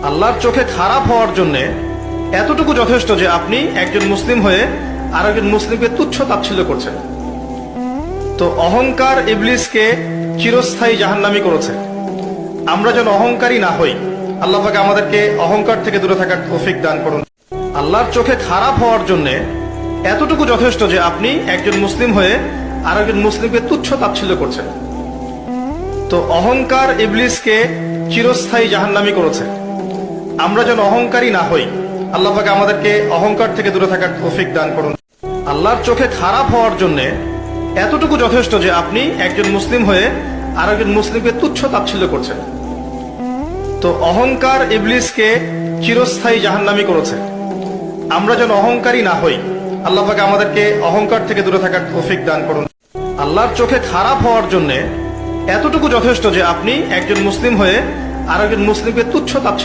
আল্লাহর চোখে খারাপ হওয়ার জন্য এতটুকু যথেষ্ট যে আপনি একজন মুসলিম হয়ে আর একজন মুসলিমকে তুচ্ছ তাচ্ছিল্য করছেন। তো অহংকার ইবলিসকে চিরস্থায়ী জাহান্নামী করেছে। আমরা যেন অহংকারী না হই। আল্লাহ পাক আমাদেরকে অহংকার থেকে দূরে থাকার তৌফিক দান করুন। আল্লাহর চোখে খারাপ হওয়ার জন্য এতটুকু যথেষ্ট যে আপনি একজন মুসলিম হয়ে আর একজন মুসলিমকে তুচ্ছ তাচ্ছিল্য করছেন। তো অহংকার ইবলিসকে চিরস্থায়ী জাহান্নামী করেছে। আমরা যেন অহংকারী না হই। আল্লাহ পাক আমাদেরকে অহংকার থেকে দূরে থাকার তৌফিক দান করুন। আল্লাহর চোখে খারাপ হওয়ার জন্য এতটুকু যথেষ্ট যে আপনি একজন মুসলিম হয়ে আর একজন মুসলিমকে তুচ্ছ তাচ্ছিল্য করছেন। তো অহংকার ইবলিসকে চিরস্থায়ী জাহান্নামী করেছে। আমরা যেন অহংকারী না হই। আল্লাহ পাক আমাদেরকে অহংকার থেকে দূরে থাকার তৌফিক দান করুন। আল্লাহর চোখে খারাপ হওয়ার জন্য এতটুকু যথেষ্ট যে আপনি একজন মুসলিম হয়ে আর একজন মুসলিমকে তুচ্ছ তাচ্ছিল্য